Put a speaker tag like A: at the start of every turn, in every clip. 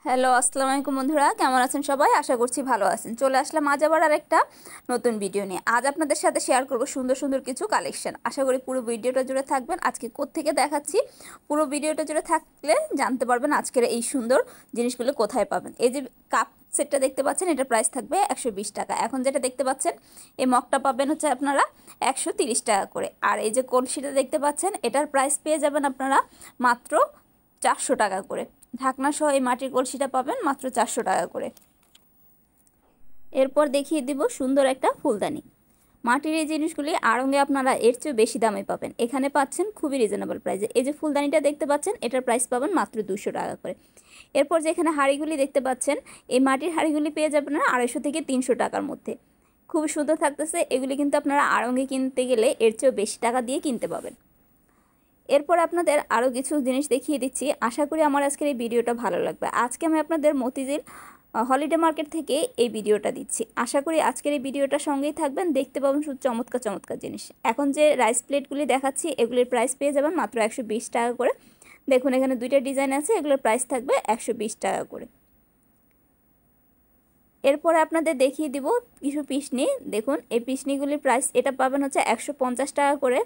A: Hello আসসালামু আলাইকুম বন্ধুরা, কেমন আছেন সবাই? আশা করছি ভালো আছেন। চলে আসলাম আজ আবার আরেকটা নতুন ভিডিও নিয়ে। আজ আপনাদের সাথে শেয়ার করব সুন্দর সুন্দর কিছু কালেকশন। আশা করি পুরো ভিডিওটা জুড়ে থাকবেন। আজকে কোত্থেকে দেখাচ্ছি, পুরো ভিডিওটা জুড়ে থাকলে জানতে পারবেন আজকের এই সুন্দর জিনিসগুলো কোথায় পাবেন। এই যে কাপ সেটটা দেখতে পাচ্ছেন, এটার প্রাইস থাকবে 120 টাকা। এখন যেটা দেখতে পাচ্ছেন, এই মগটা পাবেন হচ্ছে আপনারা 130 টাকা করে। আর এই যে কলসিটা দেখতে পাচ্ছেন, এটার প্রাইস পেয়ে যাবেন আপনারা মাত্র 400 টাকা করে। ঢাকনা সহ এই মাটির কলসিটা পাবেন মাত্র 400 টাকা করে। এরপর দেখিয়ে দিব সুন্দর একটা ফুলদানি। মাটির এই জিনিসগুলি আড়ঙে আপনারা এর চেয়ে বেশি দামে পাবেন, এখানে পাচ্ছেন খুবই রিজনেবল প্রাইসে। এই যে ফুলদানিটা দেখতে পাচ্ছেন, এটার প্রাইস পাবেন মাত্র 200 টাকা করে। এরপর যে এখানে হাঁড়িগুলি দেখতে পাচ্ছেন, এই মাটির হাঁড়িগুলি পেয়ে যাবেন 250 থেকে 300 টাকার মধ্যে। খুবই সুন্দর থাকতেছে। এগুলি কিন্তু আপনারা আড়ঙে কিনতে গেলে এর চেয়েও বেশি টাকা দিয়ে কিনতে পাবেন। এরপর আপনাদের আরও কিছু জিনিস দেখিয়ে দিচ্ছি। আশা করি আমার আজকের এই ভিডিওটা ভালো লাগবে। আজকে আমি আপনাদের মতিঝিল হলিডে মার্কেট থেকে এই ভিডিওটা দিচ্ছি। আশা করি আজকের এই ভিডিওটার সঙ্গেই থাকবেন, দেখতে পাবেন শুধু চমৎকার চমৎকার জিনিস। এখন যে রাইস প্লেটগুলি দেখাচ্ছি, এগুলির প্রাইস পেয়ে যাবেন মাত্র 120 টাকা করে। দেখুন এখানে দুইটা ডিজাইন আছে, এগুলোর প্রাইস থাকবে 120 টাকা করে। এরপরে আপনাদের দেখিয়ে দিব কিছু পিসনি। দেখুন এই পিসনিগুলির প্রাইস এটা পাবেন হচ্ছে 150 টাকা করে।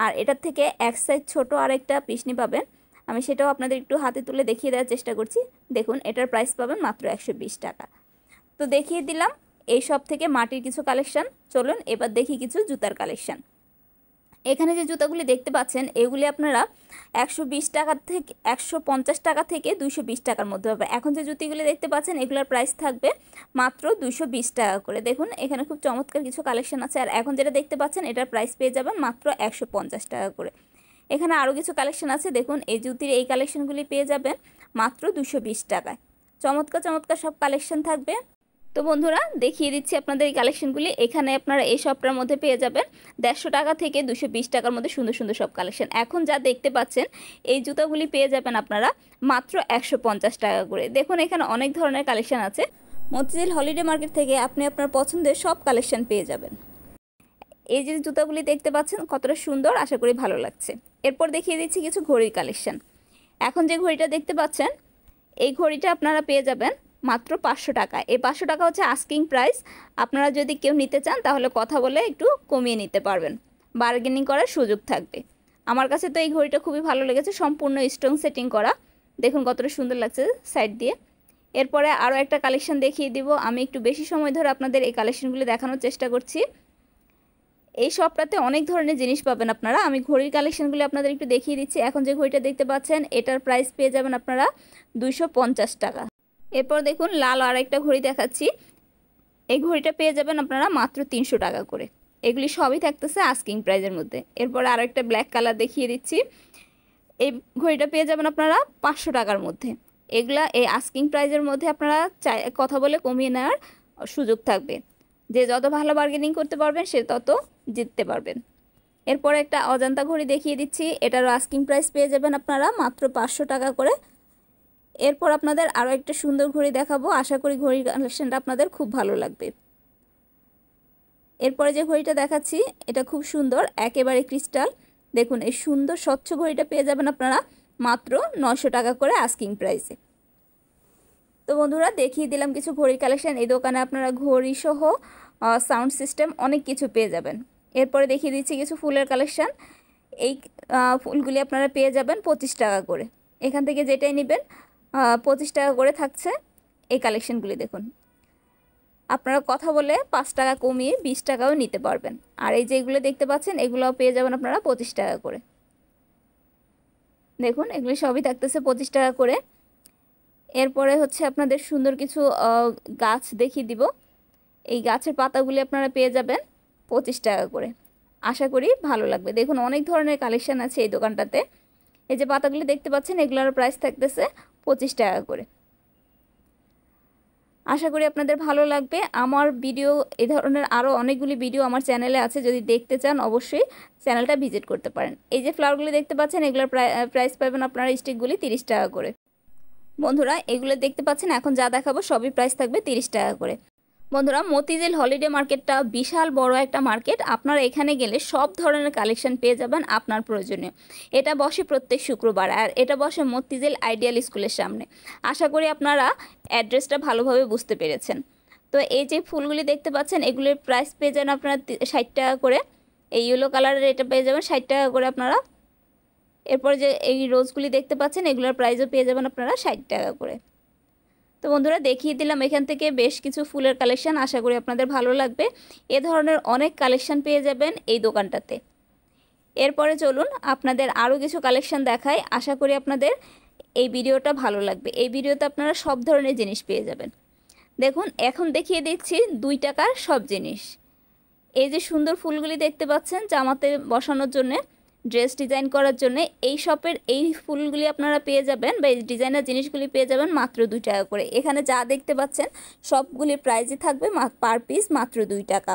A: আর এটার থেকে এক সাইজ ছোটো আরেকটা পিসনি পাবেন, আমি সেটাও আপনাদের একটু হাতে তুলে দেখিয়ে দেওয়ার চেষ্টা করছি। দেখুন এটার প্রাইস পাবেন মাত্র 120 টাকা। তো দেখিয়ে দিলাম এই সব থেকে মাটির কিছু কালেকশান। চলুন এবার দেখি কিছু জুতার কালেকশান। এখানে যে জুতাগুলি দেখতে পাচ্ছেন, এগুলি আপনারা 120 টাকা থেকে 150 টাকা থেকে 220 টাকার মধ্যে হবে। এখন যে জুতিগুলি দেখতে পাচ্ছেন, এগুলোর প্রাইস থাকবে মাত্র 220 টাকা করে। দেখুন এখানে খুব চমৎকার কিছু কালেকশন আছে। আর এখন যেটা দেখতে পাচ্ছেন, এটার প্রাইস পেয়ে যাবেন মাত্র 150 টাকা করে। এখানে আরও কিছু কালেকশন আছে। দেখুন এই জুতির এই কালেকশনগুলি পেয়ে যাবেন মাত্র 220 টাকায়। চমৎকার চমৎকার সব কালেকশন থাকবে। তো বন্ধুরা দেখিয়ে দিচ্ছি আপনাদের এই কালেকশনগুলি। এখানে আপনারা এই শপটার মধ্যে পেয়ে যাবেন 150 টাকা থেকে 220 টাকার মধ্যে সুন্দর সুন্দর সব কালেকশন। এখন যা দেখতে পাচ্ছেন, এই জুতাগুলি পেয়ে যাবেন আপনারা মাত্র 150 টাকা করে। দেখুন এখানে অনেক ধরনের কালেকশন আছে। মতিঝিল হলিডে মার্কেট থেকে আপনি আপনার পছন্দের সব কালেকশন পেয়ে যাবেন। এই যে জুতাগুলি দেখতে পাচ্ছেন কতটা সুন্দর, আশা করি ভালো লাগছে। এরপর দেখিয়ে দিচ্ছি কিছু ঘড়ির কালেকশন। এখন যে ঘড়িটা দেখতে পাচ্ছেন, এই ঘড়িটা আপনারা পেয়ে যাবেন মাত্র 500 টাকা। এই 500 টাকা হচ্ছে আস্কিং প্রাইস। আপনারা যদি কেউ নিতে চান তাহলে কথা বলে একটু কমিয়ে নিতে পারবেন, বার্গেনিং করার সুযোগ থাকবে। আমার কাছে তো এই ঘড়িটা খুবই ভালো লেগেছে, সম্পূর্ণ স্টোন সেটিং করা। দেখুন কতটা সুন্দর লাগছে সাইড দিয়ে। এরপরে আরও একটা কালেকশন দেখিয়ে দিব। আমি একটু বেশি সময় ধরে আপনাদের এই কালেকশনগুলি দেখানোর চেষ্টা করছি। এই শপটাতে অনেক ধরনের জিনিস পাবেন আপনারা। আমি ঘড়ির কালেকশনগুলি আপনাদের একটু দেখিয়ে দিচ্ছি। এখন যে ঘড়িটা দেখতে পাচ্ছেন, এটার প্রাইস পেয়ে যাবেন আপনারা 250 টাকা। এরপর দেখুন লাল আর একটা ঘড়ি দেখাচ্ছি। এই ঘড়িটা পেয়ে যাবেন আপনারা মাত্র 300 টাকা করে। এগুলি সবই থাকতেছে আস্কিং প্রাইজের মধ্যে। এরপর আর একটা ব্ল্যাক কালার দেখিয়ে দিচ্ছি। এই ঘড়িটা পেয়ে যাবেন আপনারা 500 টাকার মধ্যে। এগুলা এই আস্কিং প্রাইজের মধ্যে আপনারা কথা বলে কমিয়ে নেওয়ার সুযোগ থাকবে। যে যত ভালো বার্গেনিং করতে পারবেন সে তত জিততে পারবেন। এরপর একটা অজন্তা ঘড়ি দেখিয়ে দিচ্ছি। এটারও আস্কিং প্রাইস পেয়ে যাবেন আপনারা মাত্র 500 টাকা করে। এরপর আপনাদের আরও একটা সুন্দর ঘড়ি দেখাবো। আশা করি ঘড়ির কালেকশনটা আপনাদের খুব ভালো লাগবে। এরপরে যে ঘড়িটা দেখাচ্ছি, এটা খুব সুন্দর, একেবারে ক্রিস্টাল। দেখুন এই সুন্দর স্বচ্ছ ঘড়িটা পেয়ে যাবেন আপনারা মাত্র 900 টাকা করে আস্কিং প্রাইসে। তো বন্ধুরা দেখিয়ে দিলাম কিছু ঘড়ির কালেকশন। এই দোকানে আপনারা ঘড়ি সহ সাউন্ড সিস্টেম অনেক কিছু পেয়ে যাবেন। এরপরে দেখিয়ে দিচ্ছি কিছু ফুলের কালেকশন। এই ফুলগুলি আপনারা পেয়ে যাবেন 25 টাকা করে। এখান থেকে যেটাই নেবেন 25 টাকা করে থাকছে এই কালেকশনগুলি। দেখুন আপনারা কথা বলে 5 টাকা কমিয়ে 20 টাকাও নিতে পারবেন। আর এই যেগুলো দেখতে পাচ্ছেন, এগুলোও পেয়ে যাবেন আপনারা 25 টাকা করে। দেখুন এগুলি সবই থাকতেছে 25 টাকা করে। এরপরে হচ্ছে আপনাদের সুন্দর কিছু গাছ দেখিয়ে দিব। এই গাছের পাতাগুলি আপনারা পেয়ে যাবেন 25 টাকা করে। আশা করি ভালো লাগবে। দেখুন অনেক ধরনের কালেকশন আছে এই দোকানটাতে। এই যে পাতাগুলি দেখতে পাচ্ছেন, এগুলোর প্রাইস থাকতেছে 25 টাকা করে। আশা করি আপনাদের ভালো লাগবে। আমার ভিডিও এই ধরনের আরও অনেকগুলি ভিডিও আমার চ্যানেলে আছে, যদি দেখতে চান অবশ্যই চ্যানেলটা ভিজিট করতে পারেন। এই যে ফ্লাওয়ারগুলি দেখতে পাচ্ছেন, এগুলোর প্রাইস পাবেন আপনারা স্টিকগুলি 30 টাকা করে। বন্ধুরা এগুলো দেখতে পাচ্ছেন, এখন যা দেখাবো সবই প্রাইস থাকবে 30 টাকা করে। বন্ধুরা, মতিঝিল হলিডে মার্কেটটা বিশাল বড় একটা মার্কেট। আপনারা এখানে গেলে সব ধরনের কালেকশন পেয়ে যাবেন আপনার প্রয়োজনীয়। এটা বসে প্রত্যেক শুক্রবার, আর এটা বসে মতিঝিল আইডিয়াল স্কুলের সামনে। আশা করি আপনারা অ্যাড্রেসটা ভালোভাবে বুঝতে পেরেছেন। তো এই যে ফুলগুলি দেখতে পাচ্ছেন, এগুলির প্রাইস পেয়ে যাবেন আপনারা 60 টাকা করে। এই ইয়েলো কালারের এটা পেয়ে যাবেন 60 টাকা করে আপনারা। এরপর যে এই রোজগুলি দেখতে পাচ্ছেন, এগুলোর প্রাইসও পেয়ে যাবেন আপনারা 60 টাকা করে। তো বন্ধুরা, দেখিয়ে দিলাম এখান থেকে বেশ কিছু ফুলের কালেকশন। আশা করি আপনাদের ভালো লাগবে। এ ধরনের অনেক কালেকশন পেয়ে যাবেন এই দোকানটাতে। এরপরে চলুন আপনাদের আরও কিছু কালেকশন দেখাই। আশা করি আপনাদের এই ভিডিওটা ভালো লাগবে। এই ভিডিওতে আপনারা সব ধরনের জিনিস পেয়ে যাবেন। দেখুন, এখন দেখিয়ে দিচ্ছি 2 টাকার সব জিনিস। এই যে সুন্দর ফুলগুলি দেখতে পাচ্ছেন জামাতে বসানোর জন্যে, ড্রেস ডিজাইন করার জন্য, এই শপের এই ফুলগুলি আপনারা পেয়ে যাবেন বা এই ডিজাইনার জিনিসগুলি পেয়ে যাবেন মাত্র 2 টাকা করে। এখানে যা দেখতে পাচ্ছেন সবগুলির প্রাইসই থাকবে পার পিস মাত্র 2 টাকা।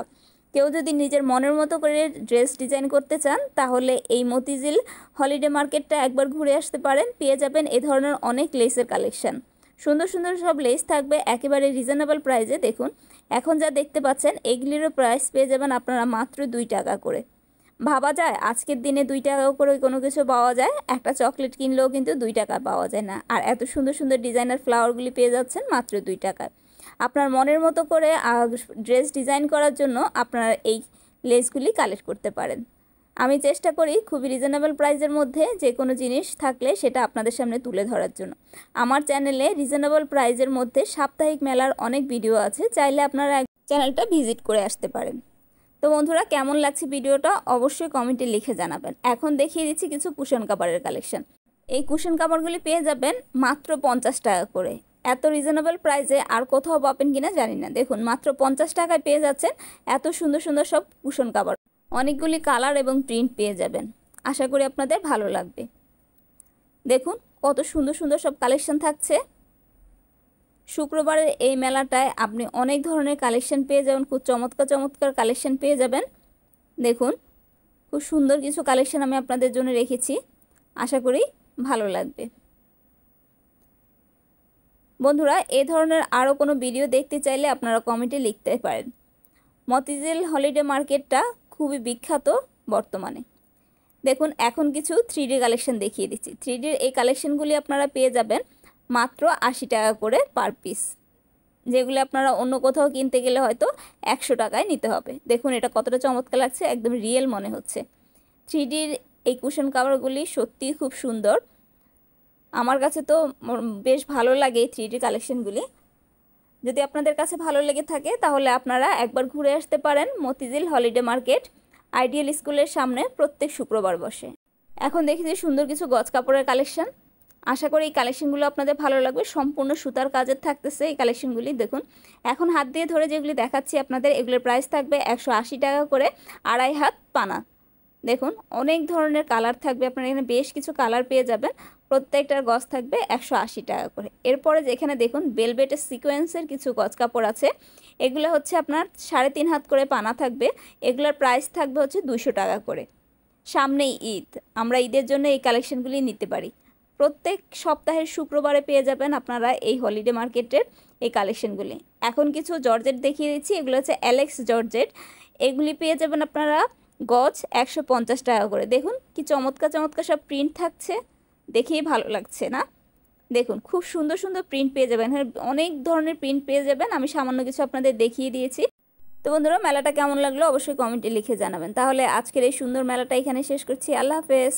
A: কেউ যদি নিজের মনের মতো করে ড্রেস ডিজাইন করতে চান, তাহলে এই মতিঝিল হলিডে মার্কেটটা একবার ঘুরে আসতে পারেন। পেয়ে যাবেন এ ধরনের অনেক লেসের কালেকশন। সুন্দর সুন্দর সব লেস থাকবে একেবারে রিজনেবল প্রাইসে। দেখুন, এখন যা দেখতে পাচ্ছেন এগুলিরও প্রাইস পেয়ে যাবেন আপনারা মাত্র 2 টাকা করে। ভাবা যায় আজকের দিনে 2 টাকা করে কোনো কিছু পাওয়া যায়? একটা চকলেট কিনলেও কিন্তু 2 টাকা পাওয়া যায় না। আর এত সুন্দর সুন্দর ডিজাইনার ফ্লাওয়ারগুলি পেয়ে যাচ্ছেন মাত্র 2 টাকায়। আপনার মনের মতো করে ড্রেস ডিজাইন করার জন্য আপনারা এই লেসগুলি কালেক্ট করতে পারেন। আমি চেষ্টা করি খুবই রিজনেবল প্রাইসের মধ্যে যে কোনো জিনিস থাকলে সেটা আপনাদের সামনে তুলে ধরার জন্য। আমার চ্যানেলে রিজনেবল প্রাইসের মধ্যে সাপ্তাহিক মেলার অনেক ভিডিও আছে, চাইলে আপনারা চ্যানেলটা ভিজিট করে আসতে পারেন। তো বন্ধুরা, কেমন লাগছে ভিডিওটা অবশ্যই কমেন্টে লিখে জানাবেন। এখন দেখিয়ে দিচ্ছি কিছু কুশন কাভারের কালেকশন। এই কুশন কাভারগুলি পেয়ে যাবেন মাত্র 50 টাকা করে। এত রিজনেবল প্রাইসে আর কোথাও পাবেন কিনা জানি না। দেখুন, মাত্র 50 টাকায় পেয়ে যাচ্ছেন এত সুন্দর সুন্দর সব কুশন কাভার। অনেকগুলি কালার এবং প্রিন্ট পেয়ে যাবেন। আশা করি আপনাদের ভালো লাগবে। দেখুন কত সুন্দর সুন্দর সব কালেকশন থাকছে। শুক্রবারের এই মেলাটায় আপনি অনেক ধরনের কালেকশন পেয়ে যাবেন, খুব চমৎকার চমৎকার কালেকশন পেয়ে যাবেন। দেখুন, খুব সুন্দর কিছু কালেকশন আমি আপনাদের জন্য রেখেছি। আশা করি ভালো লাগবে। বন্ধুরা, এই ধরনের আরও কোনো ভিডিও দেখতে চাইলে আপনারা কমেন্টে লিখতে পারেন। মতিঝিল হলিডে মার্কেটটা খুবই বিখ্যাত বর্তমানে। দেখুন, এখন কিছু 3D কালেকশন দেখিয়ে দিচ্ছি। 3Dর এই কালেকশনগুলি আপনারা পেয়ে যাবেন মাত্র 80 টাকা করে পার পিস, যেগুলো আপনারা অন্য কোথাও কিনতে গেলে হয়তো 100 টাকায় নিতে হবে। দেখুন এটা কতটা চমৎকার লাগছে, একদম রিয়েল মনে হচ্ছে। 3Dর এই কুশন কাভারগুলি সত্যিই খুব সুন্দর। আমার কাছে তো বেশ ভালো লাগে এই 3D কালেকশনগুলি। যদি আপনাদের কাছে ভালো লেগে থাকে তাহলে আপনারা একবার ঘুরে আসতে পারেন। মতিঝিল হলিডে মার্কেট আইডিয়াল স্কুলের সামনে প্রত্যেক শুক্রবার বসে। এখন দেখেছি সুন্দর কিছু গজ কাপড়ের কালেকশন। আশা করি এই কালেকশনগুলো আপনাদের ভালো লাগবে। সম্পূর্ণ সুতার কাজের থাকতেছে এই কালেকশনগুলি। দেখুন, এখন হাত দিয়ে ধরে যেগুলি দেখাচ্ছি আপনাদের, এগুলোর প্রাইস থাকবে 180 টাকা করে, 2.5 হাত পানা। দেখুন, অনেক ধরনের কালার থাকবে, আপনারা এখানে বেশ কিছু কালার পেয়ে যাবেন। প্রত্যেকটার গজ থাকবে 180 টাকা করে। এরপরে যেখানে দেখুন বেলভেটের সিকোয়েন্সের কিছু গজ কাপড় আছে, এগুলো হচ্ছে আপনার 3.5 হাত করে পানা থাকবে। এগুলোর প্রাইস থাকবে হচ্ছে 200 টাকা করে। সামনেই ঈদ, আমরা ঈদের জন্য এই কালেকশনগুলি নিতে পারি। প্রত্যেক সপ্তাহের শুক্রবারে পেয়ে যাবেন আপনারা এই হলিডে মার্কেটের এই কালেকশনগুলি। এখন কিছু জর্জেট দেখিয়ে দিচ্ছি। এগুলো হচ্ছে অ্যালেক্স জর্জেট। এগুলি পেয়ে যাবেন আপনারা গজ 150 টাকা করে। দেখুন কি চমৎকার চমৎকার সব প্রিন্ট থাকছে, দেখেই ভালো লাগছে না? দেখুন খুব সুন্দর সুন্দর প্রিন্ট পেয়ে যাবেন, অনেক ধরনের প্রিন্ট পেয়ে যাবেন। আমি সামান্য কিছু আপনাদের দেখিয়ে দিয়েছি। তো বন্ধুরা, মেলাটা কেমন লাগলো অবশ্যই কমেন্টে লিখে জানাবেন। তাহলে আজকের এই সুন্দর মেলাটা এখানে শেষ করছি। আল্লাহ হাফেজ।